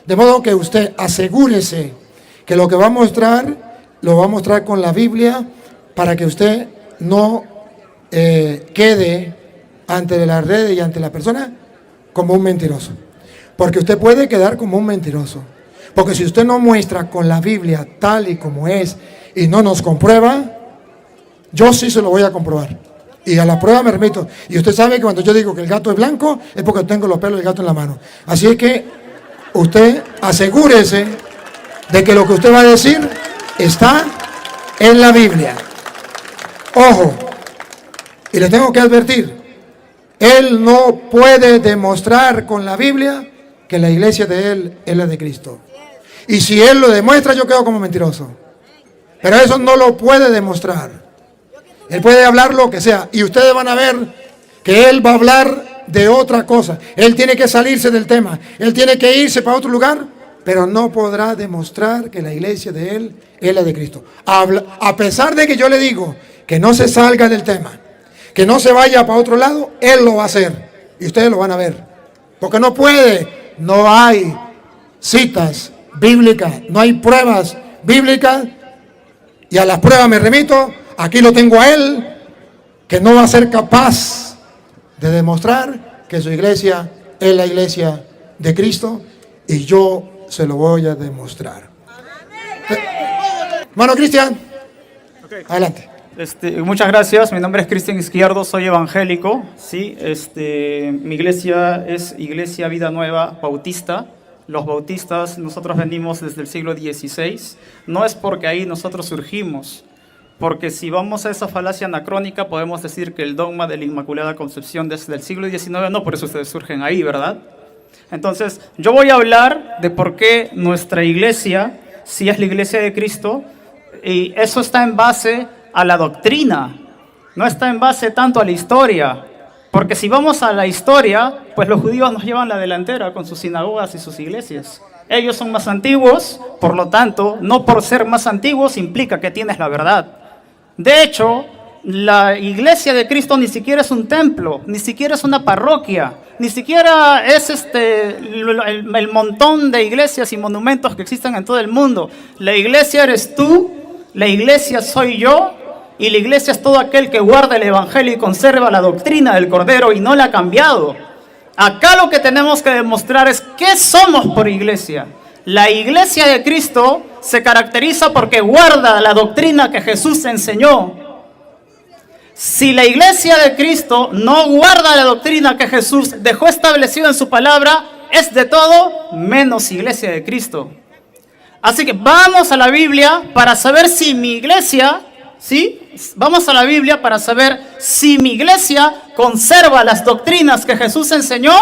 De modo que usted asegúrese que lo que va a mostrar, lo va a mostrar con la Biblia para que usted no quede ante las redes y ante la persona como un mentiroso. Porque usted puede quedar como un mentiroso. Porque si usted no muestra con la Biblia tal y como es y no nos comprueba, yo sí se lo voy a comprobar. Y a la prueba me remito. Y usted sabe que cuando yo digo que el gato es blanco, es porque tengo los pelos del gato en la mano. Así es que usted asegúrese de que lo que usted va a decir está en la Biblia. Ojo, y le tengo que advertir, él no puede demostrar con la Biblia que la iglesia de él es la de Cristo. Y si él lo demuestra, yo quedo como mentiroso. Pero eso no lo puede demostrar. Él puede hablar lo que sea. Y ustedes van a ver que él va a hablar de otra cosa. Él tiene que salirse del tema. Él tiene que irse para otro lugar. Pero no podrá demostrar que la iglesia de él es la de Cristo. A pesar de que yo le digo que no se salga del tema, que no se vaya para otro lado, él lo va a hacer. Y ustedes lo van a ver. Porque no puede. No hay citas bíblicas, no hay pruebas bíblicas, y a las pruebas me remito. Aquí lo tengo a él, que no va a ser capaz de demostrar que su iglesia es la iglesia de Cristo, y yo se lo voy a demostrar. Hermano Cristian, adelante. Muchas gracias, mi nombre es Cristian Izquierdo, soy evangélico, ¿sí? Mi iglesia es Iglesia Vida Nueva Bautista. Los bautistas, nosotros venimos desde el siglo XVI, no es porque ahí nosotros surgimos, porque si vamos a esa falacia anacrónica podemos decir que el dogma de la Inmaculada Concepción desde el siglo XIX, no, por eso ustedes surgen ahí, ¿verdad? Entonces, yo voy a hablar de por qué nuestra iglesia, si es la iglesia de Cristo, y eso está en base a la doctrina, no está en base tanto a la historia. Porque si vamos a la historia, pues los judíos nos llevan la delantera con sus sinagogas y sus iglesias. Ellos son más antiguos, por lo tanto, no por ser más antiguos implica que tienes la verdad. De hecho, la iglesia de Cristo ni siquiera es un templo, ni siquiera es una parroquia, ni siquiera es el montón de iglesias y monumentos que existen en todo el mundo. La iglesia eres tú, la iglesia soy yo. Y la iglesia es todo aquel que guarda el evangelio y conserva la doctrina del Cordero y no la ha cambiado. Acá lo que tenemos que demostrar es qué somos por iglesia. La iglesia de Cristo se caracteriza porque guarda la doctrina que Jesús enseñó. Si la iglesia de Cristo no guarda la doctrina que Jesús dejó establecida en su palabra, es de todo menos iglesia de Cristo. Así que vamos a la Biblia para saber si mi iglesia... ¿Sí? Vamos a la Biblia para saber si mi iglesia conserva las doctrinas que Jesús enseñó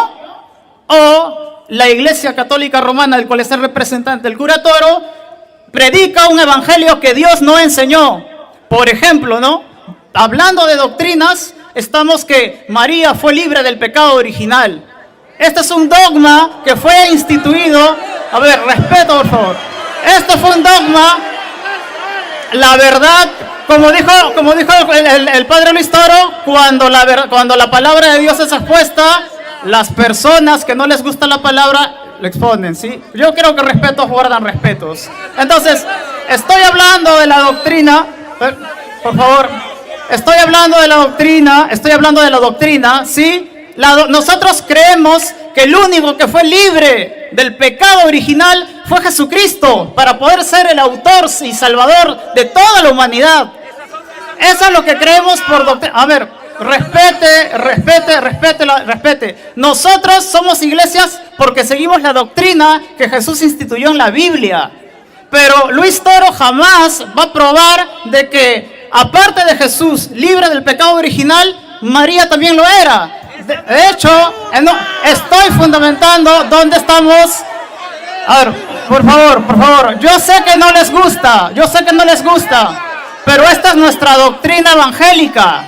o la Iglesia Católica Romana, del cual es el representante del cura Toro, predica un evangelio que Dios no enseñó. Por ejemplo, ¿no? Hablando de doctrinas, estamos que María fue libre del pecado original. Este es un dogma que fue instituido. A ver, respeto, por favor. Este fue un dogma. La verdad, como dijo el padre Luis Toro, cuando la palabra de Dios es expuesta, las personas que no les gusta la palabra lo exponen, ¿sí? Yo creo que respetos guardan respetos. Entonces, estoy hablando de la doctrina, por favor, estoy hablando de la doctrina, ¿sí? Nosotros creemos que el único que fue libre del pecado original fue Jesucristo, para poder ser el autor y salvador de toda la humanidad. Eso es lo que creemos por doctrina. A ver, respete. Nosotros somos iglesias porque seguimos la doctrina que Jesús instituyó en la Biblia. Pero Luis Toro jamás va a probar de que, aparte de Jesús, libre del pecado original, María también lo era. De hecho, estoy fundamentando dónde estamos. A ver, por favor, yo sé que no les gusta, pero esta es nuestra doctrina evangélica.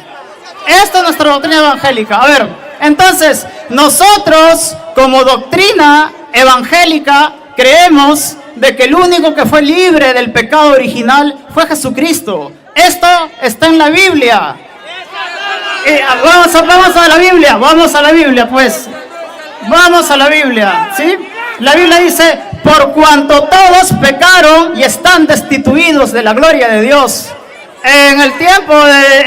A ver, entonces, nosotros como doctrina evangélica creemos de que el único que fue libre del pecado original fue Jesucristo. Esto está en la Biblia. Vamos a la Biblia, pues. Vamos a la Biblia, ¿sí? La Biblia dice, por cuanto todos pecaron y están destituidos de la gloria de Dios. En el tiempo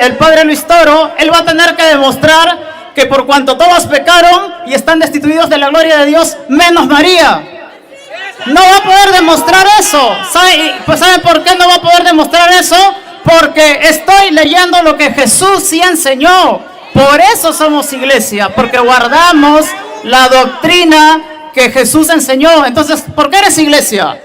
del padre Luis Toro, él va a tener que demostrar que por cuanto todos pecaron y están destituidos de la gloria de Dios, menos María. No va a poder demostrar eso. ¿Saben por qué no va a poder demostrar eso? Porque estoy leyendo lo que Jesús sí enseñó. Por eso somos iglesia, porque guardamos la doctrina que Jesús enseñó. Entonces, ¿por qué eres iglesia?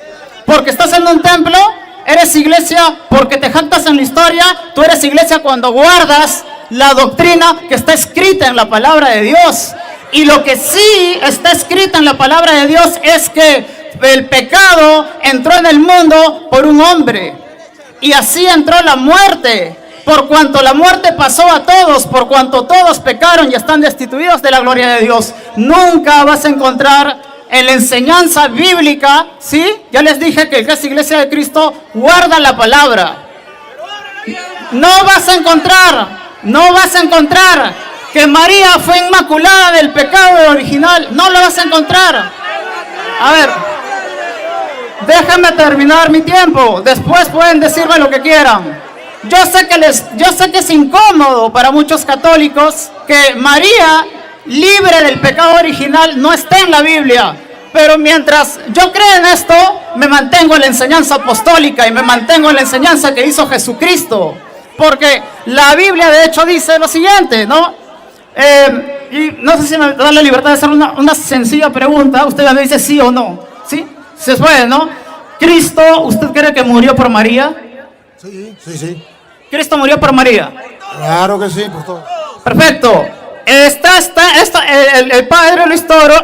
Porque estás en un templo. Eres iglesia porque te jactas en la historia. Tú eres iglesia cuando guardas la doctrina que está escrita en la palabra de Dios. Y lo que sí está escrita en la palabra de Dios es que el pecado entró en el mundo por un hombre. Y así entró la muerte. Por cuanto la muerte pasó a todos, por cuanto todos pecaron y están destituidos de la gloria de Dios. Nunca vas a encontrar en la enseñanza bíblica, ¿sí? Ya les dije que el que es iglesia de Cristo guarda la palabra. No vas a encontrar que María fue inmaculada del pecado original. No lo vas a encontrar. A ver, déjenme terminar mi tiempo. Después pueden decirme lo que quieran. Yo sé que es incómodo para muchos católicos que María, libre del pecado original, no esté en la Biblia. Pero mientras yo creo en esto, me mantengo en la enseñanza apostólica y me mantengo en la enseñanza que hizo Jesucristo. Porque la Biblia de hecho dice lo siguiente, ¿no? Y no sé si me dan la libertad de hacer una sencilla pregunta. Usted me dice sí o no. ¿Sí? Se puede, ¿no? Cristo, ¿usted cree que murió por María? Sí. ¿Cristo murió por María? Claro que sí, por todo. Perfecto. El padre Luis Toro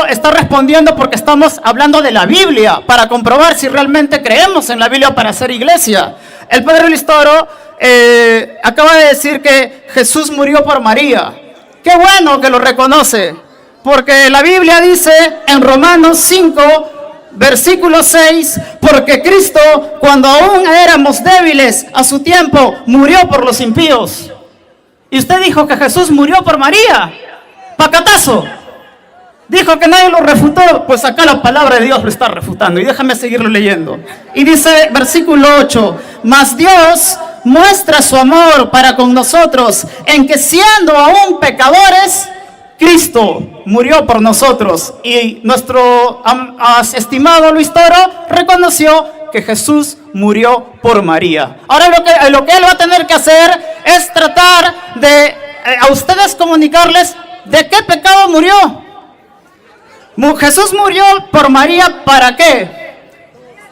está respondiendo porque estamos hablando de la Biblia para comprobar si realmente creemos en la Biblia para ser iglesia. El padre Luis Toro acaba de decir que Jesús murió por María. Qué bueno que lo reconoce, porque la Biblia dice en Romanos 5, versículo 6, porque Cristo, cuando aún éramos débiles a su tiempo, murió por los impíos. Y usted dijo que Jesús murió por María. Pacatazo. Dijo que nadie lo refutó. Pues acá la palabra de Dios lo está refutando. Y déjame seguirlo leyendo. Y dice, versículo 8, mas Dios muestra su amor para con nosotros, en que siendo aún pecadores, Cristo murió por nosotros. Y nuestro estimado Luis Toro reconoció que Jesús murió por María. Ahora lo que él va a tener que hacer es tratar de a ustedes comunicarles de qué pecado murió. Jesús murió por María, ¿para qué?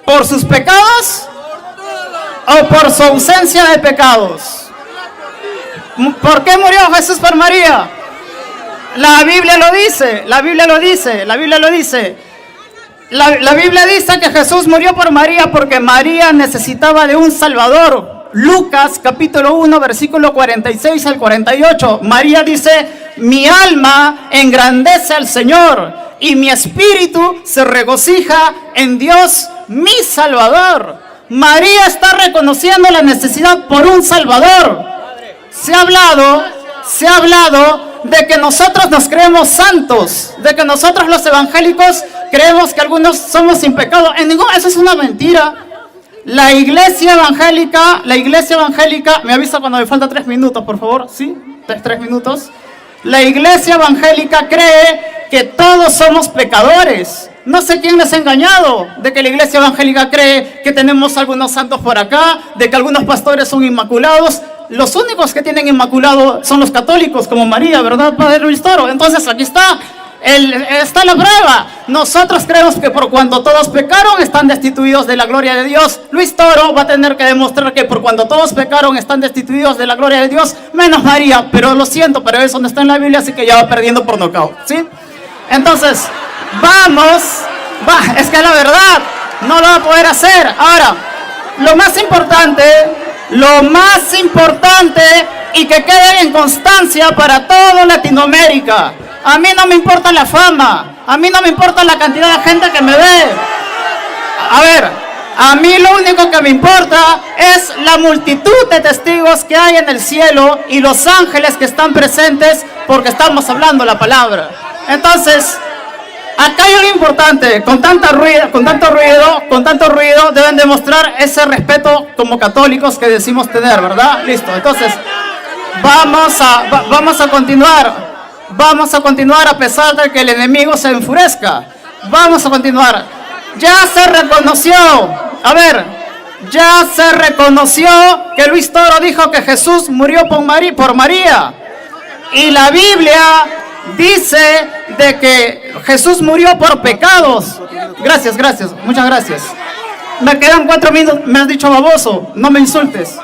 ¿Por sus pecados o por su ausencia de pecados? ¿Por qué murió Jesús por María? La Biblia lo dice. La Biblia dice que Jesús murió por María porque María necesitaba de un Salvador. Lucas capítulo 1 versículo 46 al 48. María dice, mi alma engrandece al Señor y mi espíritu se regocija en Dios mi Salvador. María está reconociendo la necesidad por un Salvador. Se ha hablado de que nosotros nos creemos santos, de que nosotros los evangélicos creemos que algunos somos sin pecado. Eso es una mentira. La iglesia evangélica, me avisa cuando me faltan 3 minutos, por favor. ¿Sí? 3 minutos. La iglesia evangélica cree que todos somos pecadores. No sé quién les ha engañado de que la iglesia evangélica cree que tenemos algunos santos por acá, de que algunos pastores son inmaculados. Los únicos que tienen inmaculado son los católicos, como María, ¿verdad, padre Luis Toro? Entonces aquí está la prueba. Nosotros creemos que por cuanto todos pecaron están destituidos de la gloria de Dios. Luis Toro va a tener que demostrar que por cuanto todos pecaron están destituidos de la gloria de Dios, menos María. Pero lo siento, pero eso no está en la Biblia, así que ya va perdiendo por nocaut, ¿sí? Entonces, es que la verdad no lo va a poder hacer. Ahora, lo más importante y que quede en constancia para toda Latinoamérica. A mí no me importa la fama, a mí no me importa la cantidad de gente que me ve. A ver, a mí lo único que me importa es la multitud de testigos que hay en el cielo y los ángeles que están presentes porque estamos hablando la palabra. Entonces, Acá hay algo importante, con tanto ruido, deben demostrar ese respeto como católicos que decimos tener, ¿verdad? Listo, entonces, vamos a continuar a pesar de que el enemigo se enfurezca. Vamos a continuar. Ya se reconoció que Luis Toro dijo que Jesús murió por María. Y la Biblia dice de que Jesús murió por pecados. Gracias, muchas gracias. Me quedan 4 minutos, me has dicho baboso. No me insultes.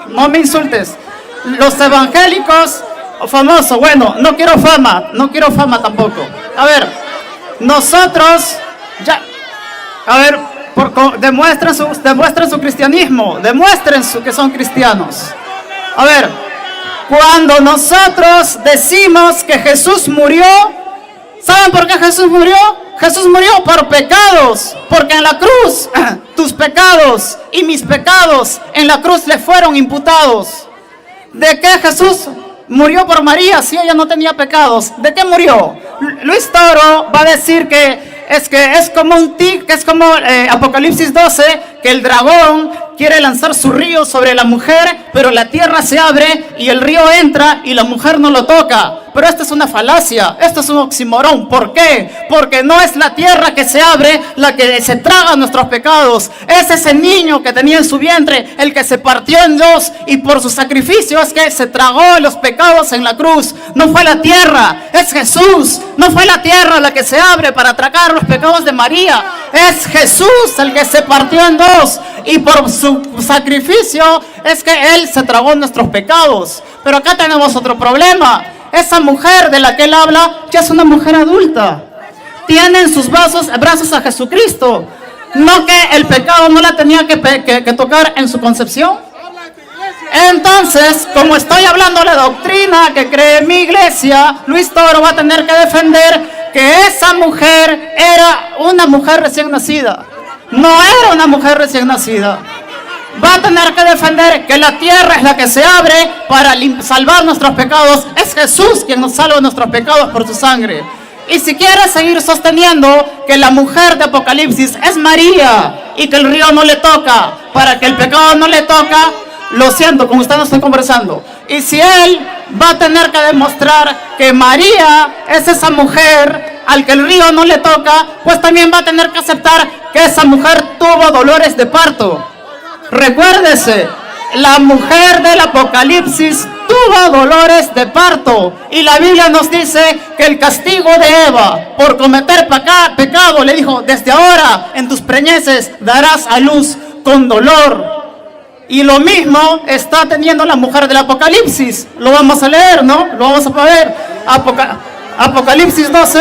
Los evangélicos famosos, bueno, no quiero fama tampoco. A ver, nosotros, demuestren su cristianismo, demuestren que son cristianos. A ver, cuando nosotros decimos que Jesús murió, ¿saben por qué Jesús murió? Jesús murió por pecados, porque en la cruz tus pecados y mis pecados en la cruz le fueron imputados. ¿De qué Jesús murió por María si ella no tenía pecados? ¿De qué murió? Luis Toro va a decir que es como Apocalipsis 12, que el dragón quiere lanzar su río sobre la mujer, pero la tierra se abre y el río entra y la mujer no lo toca. Pero esto es una falacia, esto es un oxímoron. ¿Por qué? Porque no es la tierra que se abre la que se traga nuestros pecados. Es ese niño que tenía en su vientre el que se partió en dos y por su sacrificio es que se tragó los pecados en la cruz. No fue la tierra, es Jesús. No fue la tierra la que se abre para tragar los pecados de María. Es Jesús el que se partió en dos y por su sacrificio es que Él se tragó nuestros pecados. Pero acá tenemos otro problema. Esa mujer de la que él habla ya es una mujer adulta. Tiene en sus brazos a Jesucristo. ¿No que el pecado no la tenía que tocar en su concepción? Entonces, como estoy hablando de la doctrina que cree mi iglesia, Luis Toro va a tener que defender que esa mujer era una mujer recién nacida. No era una mujer recién nacida. Va a tener que defender que la tierra es la que se abre para salvar nuestros pecados. Es Jesús quien nos salva nuestros pecados por su sangre. Y si quiere seguir sosteniendo que la mujer de Apocalipsis es María y que el río no le toca, para que el pecado no le toca, lo siento, con usted no estoy conversando. Y si él va a tener que demostrar que María es esa mujer al que el río no le toca, pues también va a tener que aceptar que esa mujer tuvo dolores de parto. Recuérdese, la mujer del Apocalipsis tuvo dolores de parto. Y la Biblia nos dice que el castigo de Eva por cometer pecado, le dijo, desde ahora en tus preñeces darás a luz con dolor. Y lo mismo está teniendo la mujer del Apocalipsis. Lo vamos a leer, ¿no? Lo vamos a ver. Apocalipsis 12.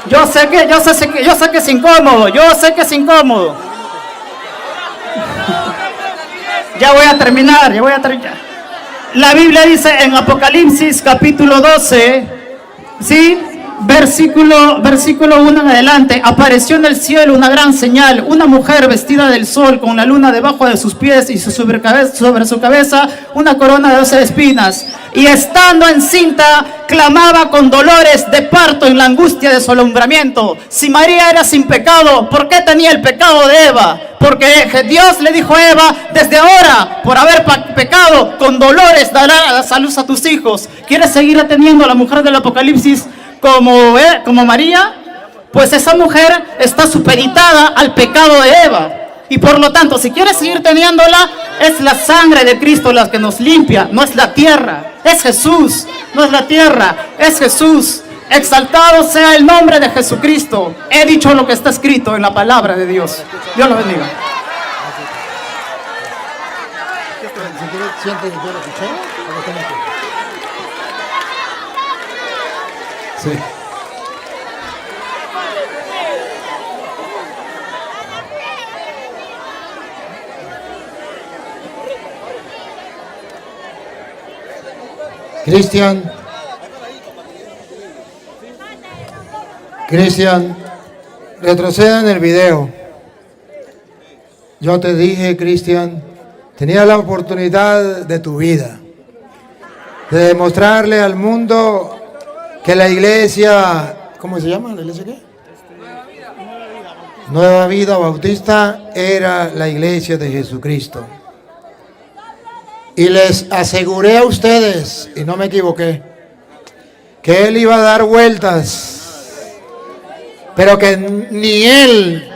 Yo sé que es incómodo, Ya voy a terminar. La Biblia dice en Apocalipsis capítulo 12, ¿sí? Versículo 1 en adelante: apareció en el cielo una gran señal, una mujer vestida del sol con la luna debajo de sus pies y sobre su cabeza una corona de 12 espinas. Y estando encinta, clamaba con dolores de parto en la angustia de su alumbramiento. Si María era sin pecado, ¿por qué tenía el pecado de Eva? Porque Dios le dijo a Eva, desde ahora, por haber pecado, con dolores darás a luz a tus hijos. ¿Quieres seguir teniendo a la mujer del Apocalipsis como María? Pues esa mujer está supeditada al pecado de Eva. Y por lo tanto, si quieres seguir teniéndola, es la sangre de Cristo la que nos limpia, no es la tierra. Es Jesús, no es la tierra, es Jesús. Exaltado sea el nombre de Jesucristo. He dicho lo que está escrito en la palabra de Dios. Dios los bendiga. Sí. Cristian, retroceda en el video. Yo te dije, Cristian, tenía la oportunidad de tu vida, de demostrarle al mundo que la iglesia, ¿cómo se llama? ¿La iglesia qué? Nueva Vida Bautista era la iglesia de Jesucristo. Y les aseguré a ustedes, y no me equivoqué, que Él iba a dar vueltas, pero que ni Él,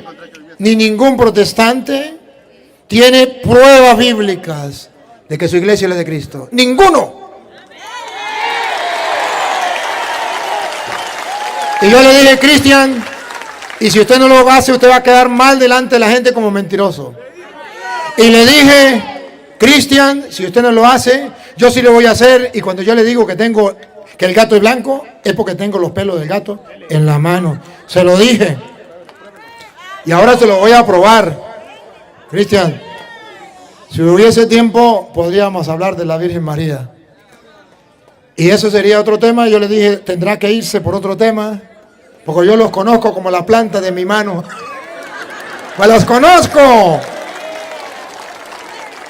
ni ningún protestante tiene pruebas bíblicas de que su iglesia es la de Cristo. ¡Ninguno! Y yo le dije, Cristian, y si usted no lo hace, usted va a quedar mal delante de la gente como mentiroso. Y le dije, Cristian, si usted no lo hace, yo sí lo voy a hacer. Y cuando yo le digo que el gato es blanco, es porque tengo los pelos del gato en la mano. Se lo dije. Y ahora se lo voy a probar. Cristian, si hubiese tiempo, podríamos hablar de la Virgen María. Y eso sería otro tema. Yo le dije, tendrá que irse por otro tema, porque yo los conozco como la planta de mi mano. ¡Me los conozco!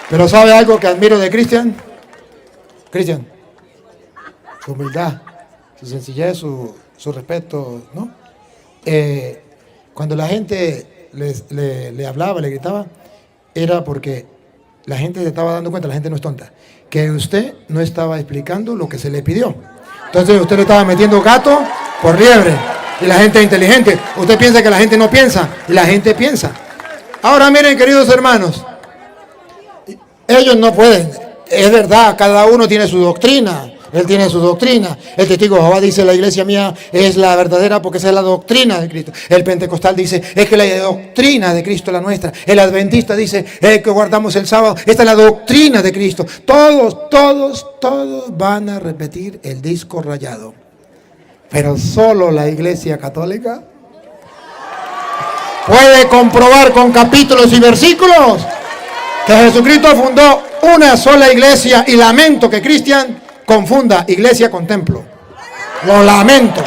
Pero ¿sabe algo que admiro de Cristian? Cristian, su humildad, su sencillez, su respeto, ¿no? Cuando la gente le hablaba, le gritaba, era porque la gente se estaba dando cuenta, la gente no es tonta, que usted no estaba explicando lo que se le pidió. Entonces usted le estaba metiendo gato por liebre. Y la gente es inteligente. Usted piensa que la gente no piensa, y la gente piensa. Ahora miren, queridos hermanos, ellos no pueden. Es verdad, cada uno tiene su doctrina. Él tiene su doctrina. El testigo de Jehová dice, la iglesia mía es la verdadera porque esa es la doctrina de Cristo. El pentecostal dice, es que la doctrina de Cristo es la nuestra. El adventista dice, es que guardamos el sábado. Esta es la doctrina de Cristo. Todos van a repetir el disco rayado. Pero solo la iglesia católica puede comprobar con capítulos y versículos que Jesucristo fundó una sola iglesia, y lamento que Cristian confunda iglesia con templo. Lo lamento.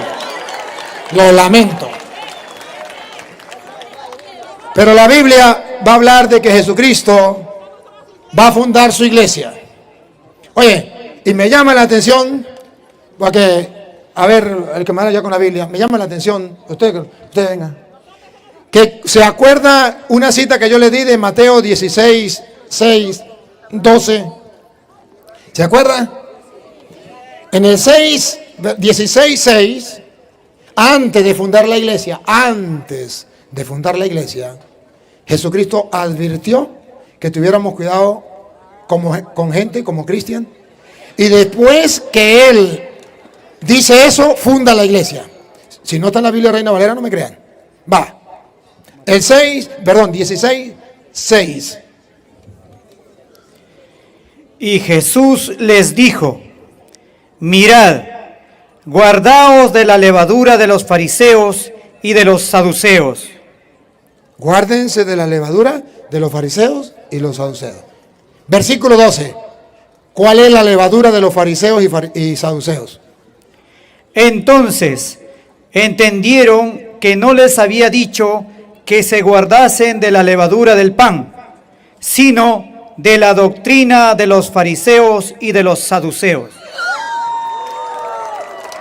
Pero la Biblia va a hablar de que Jesucristo va a fundar su iglesia. Oye, y me llama la atención, porque, a ver, el que me habla ya con la Biblia, me llama la atención, usted venga, que se acuerda una cita que yo le di de Mateo 16, 6, 12. ¿Se acuerda? En el 16, 6, antes de fundar la iglesia, Jesucristo advirtió que tuviéramos cuidado con gente como Cristian. Y después que Él dice eso, funda la iglesia. Si no está en la Biblia Reina Valera, no me crean. Va. El 16, 6. Y Jesús les dijo, mirad, guardaos de la levadura de los fariseos y de los saduceos. Guárdense de la levadura de los fariseos y los saduceos. Versículo 12. ¿Cuál es la levadura de los fariseos y saduceos? Entonces entendieron que no les había dicho que se guardasen de la levadura del pan, sino de la doctrina de los fariseos y de los saduceos.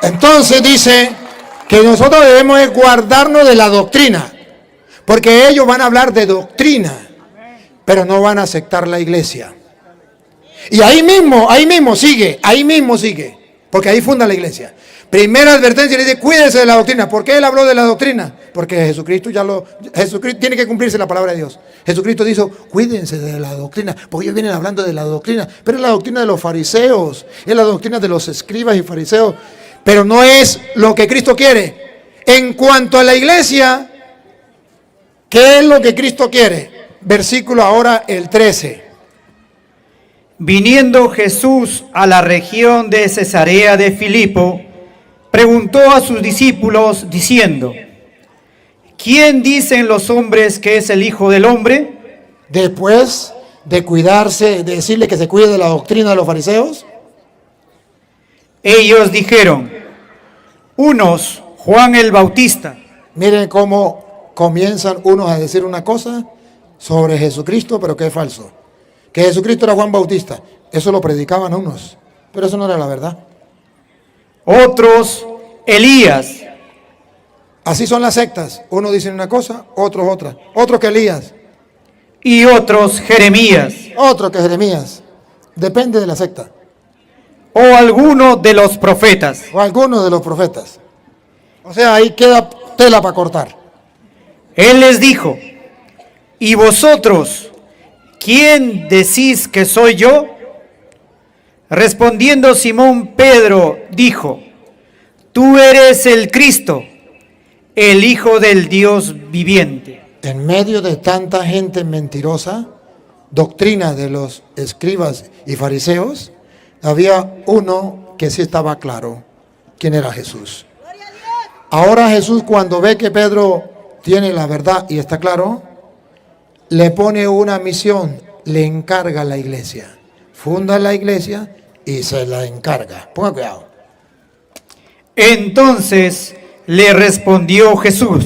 Entonces dice que nosotros debemos guardarnos de la doctrina, porque ellos van a hablar de doctrina, pero no van a aceptar la iglesia. Y ahí mismo sigue, porque ahí funda la iglesia. Primera advertencia, le dice, cuídense de la doctrina. ¿Por qué él habló de la doctrina? Porque Jesucristo tiene que cumplirse la palabra de Dios. Jesucristo dijo, cuídense de la doctrina, porque ellos vienen hablando de la doctrina, pero es la doctrina de los fariseos, es la doctrina de los escribas y fariseos, pero no es lo que Cristo quiere. En cuanto a la iglesia, ¿qué es lo que Cristo quiere? Versículo ahora el 13. Viniendo Jesús a la región de Cesarea de Filipo, preguntó a sus discípulos diciendo, ¿quién dicen los hombres que es el Hijo del Hombre? Después de cuidarse, de decirle que se cuide de la doctrina de los fariseos, ellos dijeron, unos Juan el Bautista. Miren cómo comienzan unos a decir una cosa sobre Jesucristo, pero que es falso. Que Jesucristo era Juan Bautista, eso lo predicaban unos, pero eso no era la verdad. Otros Elías, Así son las sectas. Uno dice una cosa, otros otra. Otro que Elías, y otros Jeremías, otro que Jeremías. Depende de la secta. o alguno de los profetas. O alguno de los profetas. O sea, ahí queda tela para cortar. Él les dijo, ¿y vosotros, quién decís que soy yo? Respondiendo Simón Pedro, dijo, tú eres el Cristo, el Hijo del Dios viviente. En medio de tanta gente mentirosa, doctrina de los escribas y fariseos, había uno que sí estaba claro, quién era Jesús. Ahora Jesús, cuando ve que Pedro tiene la verdad y está claro, le pone una misión, le encarga a la iglesia. Funda la iglesia y se la encarga. Ponga cuidado. Entonces le respondió Jesús,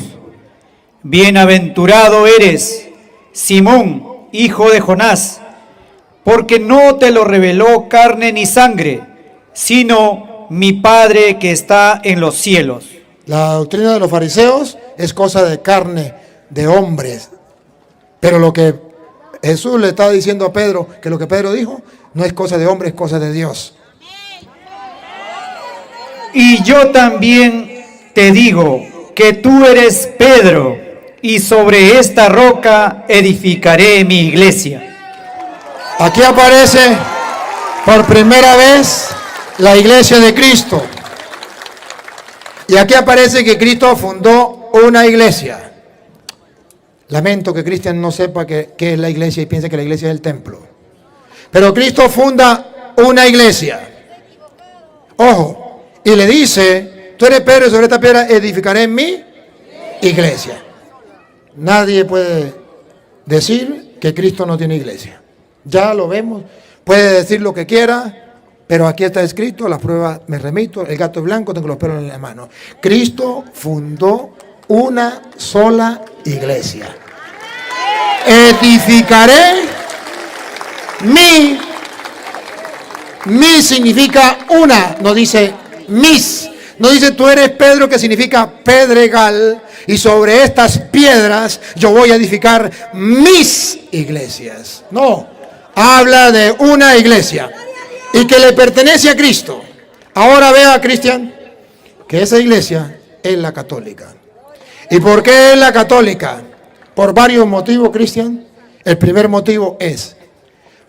bienaventurado eres, Simón, hijo de Jonás, porque no te lo reveló carne ni sangre, sino mi Padre que está en los cielos. La doctrina de los fariseos es cosa de carne, de hombres. Pero lo que Jesús le está diciendo a Pedro, que lo que Pedro dijo, no es cosa de hombre, es cosa de Dios. Y yo también te digo que tú eres Pedro, y sobre esta roca edificaré mi iglesia. Aquí aparece por primera vez la iglesia de Cristo. Y aquí aparece que Cristo fundó una iglesia. Lamento que Cristian no sepa qué es la iglesia y piense que la iglesia es el templo. Pero Cristo funda una iglesia. Ojo, y le dice, tú eres Pedro y sobre esta piedra edificaré mi iglesia. Nadie puede decir que Cristo no tiene iglesia. Ya lo vemos, puede decir lo que quiera, pero aquí está escrito, las pruebas me remito, el gato es blanco, tengo los pelos en la mano. Cristo fundó una sola iglesia. Edificaré mi significa una, no dice mis. No dice tú eres Pedro, que significa pedregal, y sobre estas piedras yo voy a edificar mis iglesias. No, habla de una iglesia y que le pertenece a Cristo. Ahora vea, Cristian, que esa iglesia es la católica. ¿Y por qué es la católica? Por varios motivos, Cristian. El primer motivo es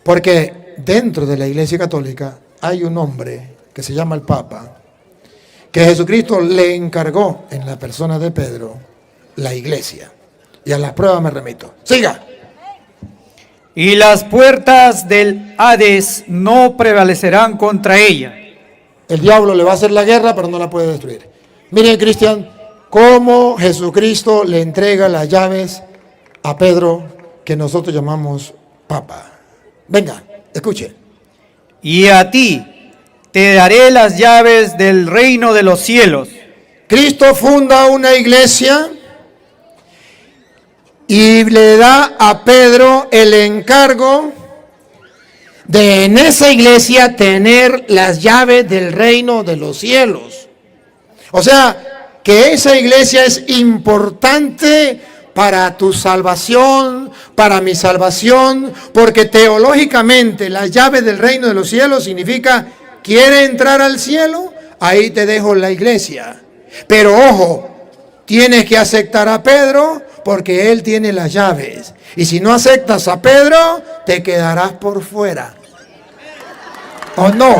porque dentro de la iglesia católica hay un hombre que se llama el Papa, que Jesucristo le encargó en la persona de Pedro la iglesia. Y a las pruebas me remito. Siga. Y las puertas del Hades no prevalecerán contra ella. El diablo le va a hacer la guerra, pero no la puede destruir. Miren, Cristian, cómo Jesucristo le entrega las llaves a Pedro, que nosotros llamamos Papa. Venga, escuche. Y a ti te daré las llaves del reino de los cielos. Cristo funda una iglesia y le da a Pedro el encargo de en esa iglesia tener las llaves del reino de los cielos. O sea, que esa iglesia es importante para tu salvación, para mi salvación, porque teológicamente las llaves del reino de los cielos significa, ¿quiere entrar al cielo? Ahí te dejo la iglesia. Pero ojo, tienes que aceptar a Pedro porque él tiene las llaves. Y si no aceptas a Pedro, te quedarás por fuera. ¿O no?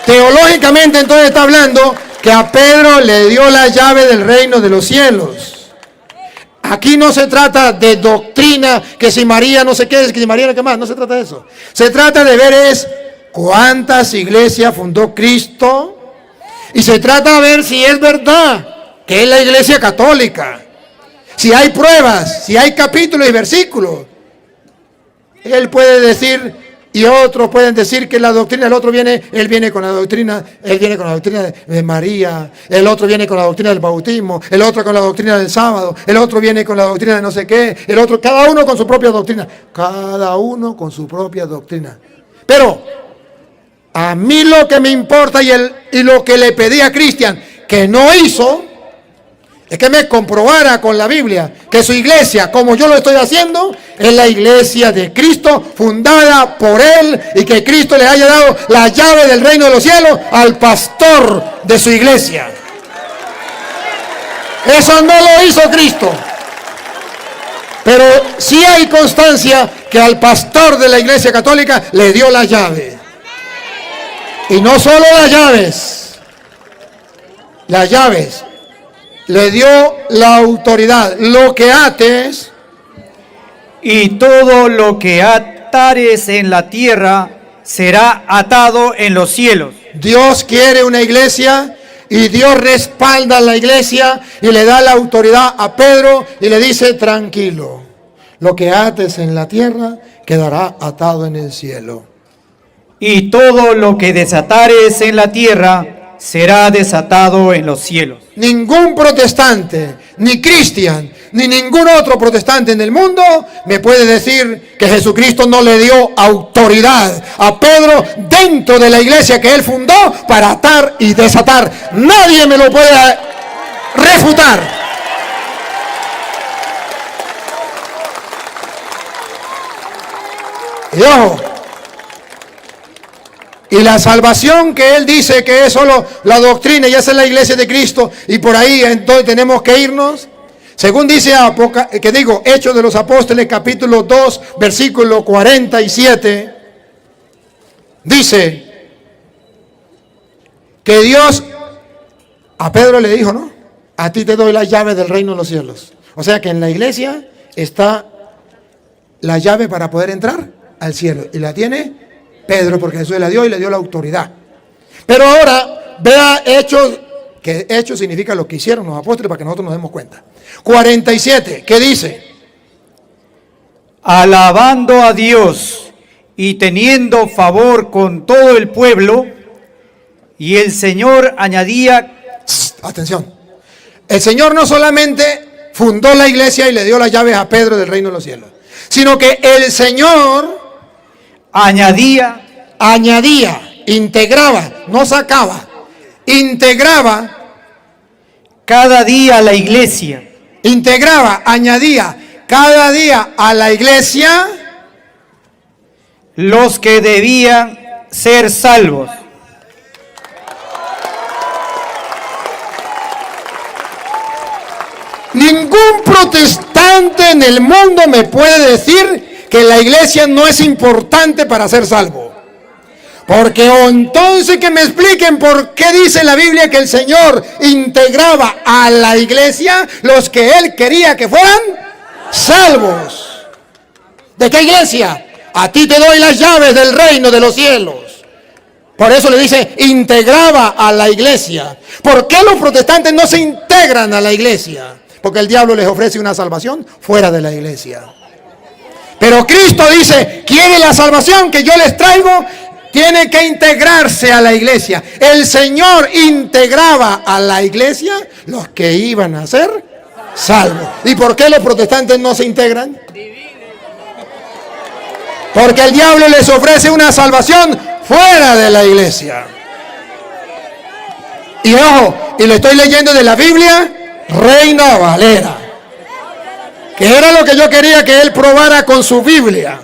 Teológicamente entonces está hablando que a Pedro le dio la llave del reino de los cielos. Aquí no se trata de doctrina, que si María no sé qué, que si María no qué más, no se trata de eso. Se trata de ver es cuántas iglesias fundó Cristo, y se trata de ver si es verdad que es la iglesia católica, si hay pruebas, si hay capítulos y versículos. Él puede decir, y otros pueden decir que la doctrina, el otro viene, él viene con la doctrina de María, el otro viene con la doctrina del bautismo, el otro con la doctrina del sábado, el otro viene con la doctrina de no sé qué, el otro, cada uno con su propia doctrina, cada uno con su propia doctrina. Pero a mí lo que me importa y lo que le pedí a Cristian, que no hizo es que me comprobara con la Biblia que su iglesia, como yo lo estoy haciendo, es la iglesia de Cristo, fundada por Él, y que Cristo le haya dado la llave del reino de los cielos al pastor de su iglesia. Eso no lo hizo Cristo. Pero sí hay constancia que al pastor de la iglesia católica le dio la llave. Y no solo las llaves, le dio la autoridad. Lo que ates, y todo lo que atares en la tierra será atado en los cielos. Dios quiere una iglesia y Dios respalda a la iglesia y le da la autoridad a Pedro y le dice: tranquilo, lo que ates en la tierra quedará atado en el cielo. Y todo lo que desatares en la tierra será desatado en los cielos. Ningún protestante, ni cristiano, ni ningún otro protestante en el mundo me puede decir que Jesucristo no le dio autoridad a Pedro dentro de la iglesia que él fundó para atar y desatar. Nadie me lo puede refutar. Y ojo, y la salvación que él dice que es solo la doctrina y esa es la iglesia de Cristo, y por ahí entonces tenemos que irnos, según dice Hechos de los Apóstoles capítulo 2 versículo 47, dice que Dios a Pedro le dijo, ¿no? A ti te doy la llave del reino de los cielos. O sea que en la iglesia está la llave para poder entrar al cielo, y la tiene Pedro, porque Jesús la dio y le dio la autoridad. Pero ahora vea Hechos, que Hechos significa lo que hicieron los apóstoles, para que nosotros nos demos cuenta. 47, ¿qué dice? Alabando a Dios y teniendo favor con todo el pueblo, y el Señor añadía... Atención, el Señor no solamente fundó la iglesia y le dio las llaves a Pedro del reino de los cielos, sino que el Señor añadía, integraba, no sacaba, integraba cada día a la iglesia. Integraba, añadía cada día a la iglesia los que debían ser salvos. Ningún protestante en el mundo me puede decir que la iglesia no es importante para ser salvo. Porque entonces que me expliquen por qué dice la Biblia que el Señor integraba a la iglesia los que Él quería que fueran salvos. ¿De qué iglesia? A ti te doy las llaves del reino de los cielos. Por eso le dice, integraba a la iglesia. ¿Por qué los protestantes no se integran a la iglesia? Porque el diablo les ofrece una salvación fuera de la iglesia. Pero Cristo dice, ¿quiere la salvación que yo les traigo? Tiene que integrarse a la iglesia. El Señor integraba a la iglesia los que iban a ser salvos. ¿Y por qué los protestantes no se integran? Porque el diablo les ofrece una salvación fuera de la iglesia. Y ojo, y le estoy leyendo de la Biblia, Reina Valera, que era lo que yo quería que él probara con su Biblia.